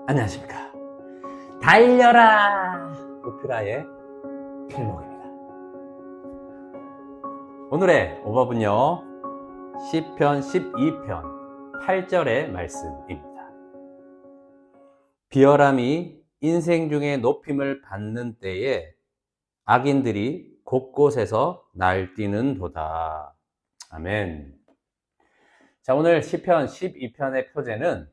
안녕하십니까. 달려라! 오프라의 필목입니다. 오늘의 오법은요, 시편 12편 8절의 말씀입니다. 비열함이 인생 중에 높임을 받는 때에 악인들이 곳곳에서 날뛰는도다. 아멘. 자, 오늘 시편 12편의 표제는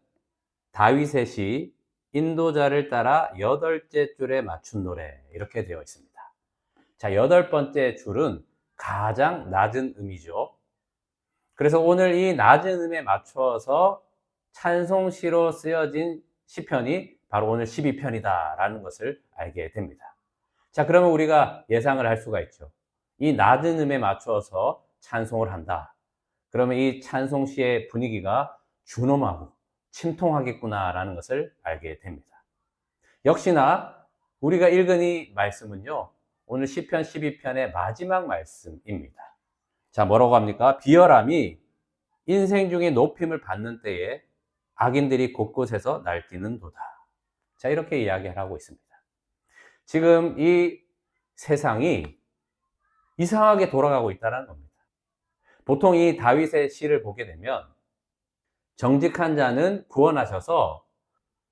다윗의 시 인도자를 따라 8째 줄에 맞춘 노래, 이렇게 되어 있습니다. 자, 8번째 줄은 가장 낮은 음이죠. 그래서 오늘 이 낮은 음에 맞춰서 찬송시로 쓰여진 시편이 바로 오늘 12편이다라는 것을 알게 됩니다. 자, 그러면 우리가 예상을 할 수가 있죠. 이 낮은 음에 맞춰서 찬송을 한다. 그러면 이 찬송시의 분위기가 준엄하고 침통하겠구나라는 것을 알게 됩니다. 역시나 우리가 읽은 이 말씀은요, 오늘 시편 12편의 마지막 말씀입니다. 자, 뭐라고 합니까? 비열함이 인생 중에 높임을 받는 때에 악인들이 곳곳에서 날뛰는도다. 자, 이렇게 이야기를 하고 있습니다. 지금 이 세상이 이상하게 돌아가고 있다는 겁니다. 보통 이 다윗의 시를 보게 되면 정직한 자는 구원하셔서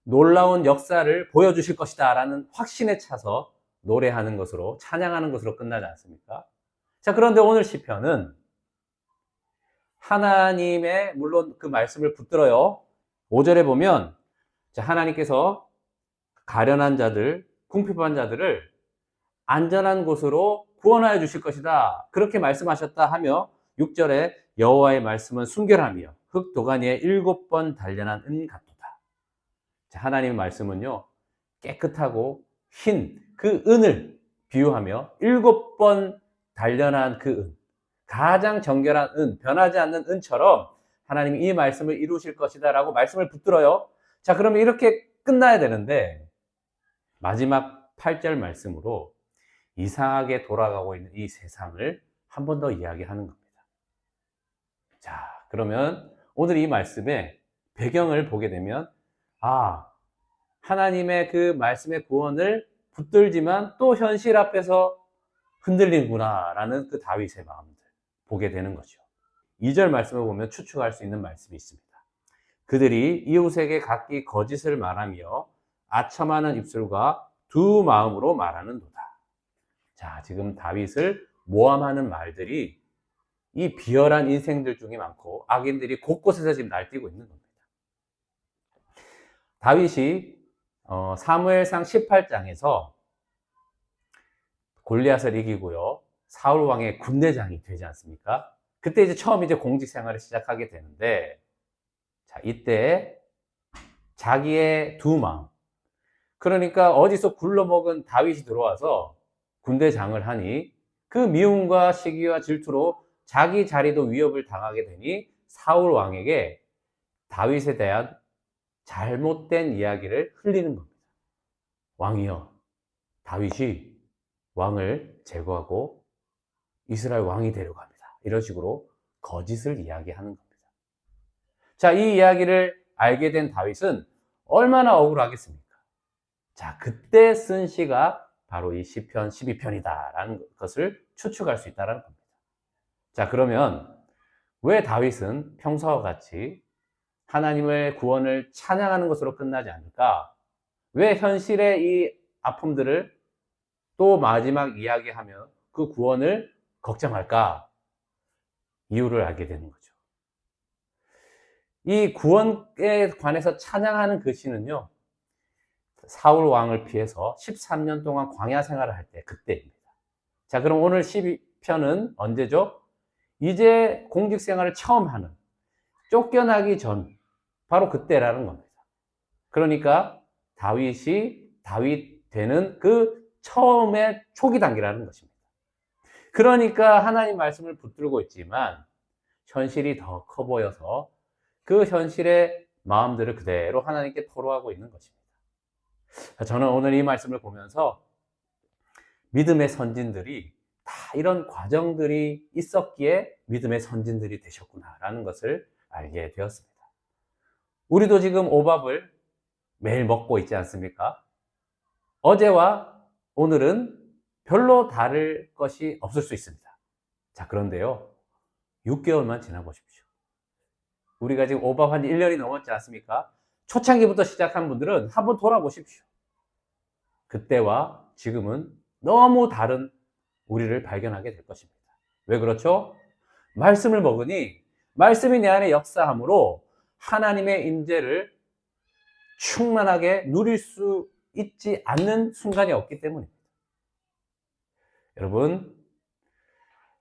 놀라운 역사를 보여주실 것이다 라는 확신에 차서 노래하는 것으로, 찬양하는 것으로 끝나지 않습니까? 자, 그런데 오늘 시편은 하나님의, 물론 그 말씀을 붙들어요. 5절에 보면 하나님께서 가련한 자들, 궁핍한 자들을 안전한 곳으로 구원하여 주실 것이다, 그렇게 말씀하셨다 하며 6절에 여호와의 말씀은 순결하며 흙 도가니에 7번 단련한 은 같도다. 자, 하나님의 말씀은요, 깨끗하고 흰 그 은을 비유하며 7번 단련한 그 은, 가장 정결한 은, 변하지 않는 은처럼 하나님이 이 말씀을 이루실 것이다 라고 말씀을 붙들어요. 자, 그러면 이렇게 끝나야 되는데 마지막 8절 말씀으로 이상하게 돌아가고 있는 이 세상을 한 번 더 이야기하는 겁니다. 자, 그러면 오늘 이 말씀의 배경을 보게 되면, 하나님의 그 말씀의 구원을 붙들지만 또 현실 앞에서 흔들리는구나 라는 그 다윗의 마음들 보게 되는 거죠. 2절 말씀을 보면 추측할 수 있는 말씀이 있습니다. 그들이 이웃에게 각기 거짓을 말하며 아첨하는 입술과 두 마음으로 말하는도다. 자, 지금 다윗을 모함하는 말들이 이 비열한 인생들 중에 많고 악인들이 곳곳에서 지금 날뛰고 있는 겁니다. 다윗이 사무엘상 18장에서 골리앗을 이기고요, 사울 왕의 군대장이 되지 않습니까? 그때 이제 처음 공직 생활을 시작하게 되는데, 자, 이때 자기의 두 마음, 그러니까 어디서 굴러먹은 다윗이 들어와서 군대장을 하니 그 미움과 시기와 질투로 자기 자리도 위협을 당하게 되니 사울 왕에게 다윗에 대한 잘못된 이야기를 흘리는 겁니다. 왕이여, 다윗이 왕을 제거하고 이스라엘 왕이 되려고 합니다. 이런 식으로 거짓을 이야기하는 겁니다. 자, 이 이야기를 알게 된 다윗은 얼마나 억울하겠습니까? 자, 그때 쓴 시가 바로 이 시편 12편이다라는 것을 추측할 수 있다는 겁니다. 자, 그러면 왜 다윗은 평소와 같이 하나님의 구원을 찬양하는 것으로 끝나지 않을까? 왜 현실의 이 아픔들을 또 마지막 이야기하며 그 구원을 걱정할까? 이유를 알게 되는 거죠. 이 구원에 관해서 찬양하는 그 시는요, 사울 왕을 피해서 13년 동안 광야 생활을 할 때, 그때입니다. 자, 그럼 오늘 12편은 언제죠? 이제 공직 생활을 처음 하는, 쫓겨나기 전, 바로 그때라는 겁니다. 그러니까 다윗이 다윗 되는 그 처음의 초기 단계라는 것입니다. 그러니까 하나님 말씀을 붙들고 있지만 현실이 더 커 보여서 그 현실의 마음들을 그대로 하나님께 토로하고 있는 것입니다. 저는 오늘 이 말씀을 보면서 믿음의 선진들이 다 이런 과정들이 있었기에 믿음의 선진들이 되셨구나라는 것을 알게 되었습니다. 우리도 지금 오밥을 매일 먹고 있지 않습니까? 어제와 오늘은 별로 다를 것이 없을 수 있습니다. 자, 그런데요, 6개월만 지나보십시오. 우리가 지금 오밥한 지 1년이 넘었지 않습니까? 초창기부터 시작한 분들은 한번 돌아보십시오. 그때와 지금은 너무 다른 우리를 발견하게 될 것입니다. 왜 그렇죠? 말씀을 먹으니 말씀이 내 안에 역사함으로 하나님의 임재를 충만하게 누릴 수 있지 않는 순간이 없기 때문입니다. 여러분,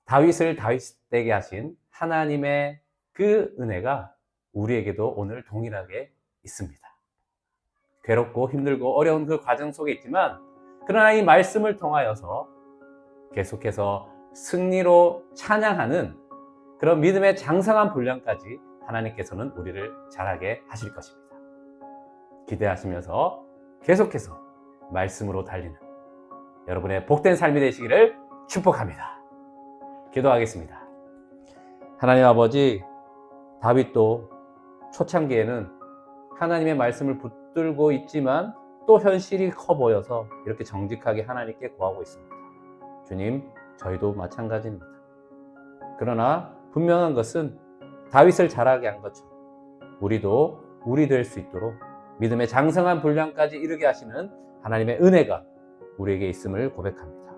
다윗을 다윗되게 하신 하나님의 그 은혜가 우리에게도 오늘 동일하게 있습니다. 괴롭고 힘들고 어려운 그 과정 속에 있지만, 그러나 이 말씀을 통하여서 계속해서 승리로 찬양하는 그런 믿음의 장성한 분량까지 하나님께서는 우리를 자라게 하실 것입니다. 기대하시면서 계속해서 말씀으로 달리는 여러분의 복된 삶이 되시기를 축복합니다. 기도하겠습니다. 하나님 아버지, 다윗도 초창기에는 하나님의 말씀을 붙들고 있지만 또 현실이 커 보여서 이렇게 정직하게 하나님께 구하고 있습니다. 주님, 저희도 마찬가지입니다. 그러나 분명한 것은 다윗을 자라게 한 것처럼 우리도 우리 될 수 있도록 믿음의 장성한 분량까지 이르게 하시는 하나님의 은혜가 우리에게 있음을 고백합니다.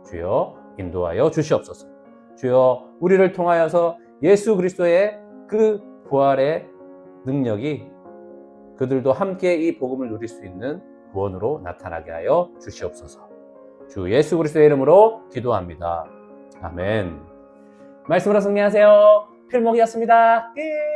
주여, 인도하여 주시옵소서. 주여, 우리를 통하여서 예수 그리스도의 그 부활의 능력이 그들도 함께 이 복음을 누릴 수 있는 구원으로 나타나게 하여 주시옵소서. 주 예수 그리스도의 이름으로 기도합니다. 아멘. 말씀으로 승리하세요. 필목이었습니다. 끝.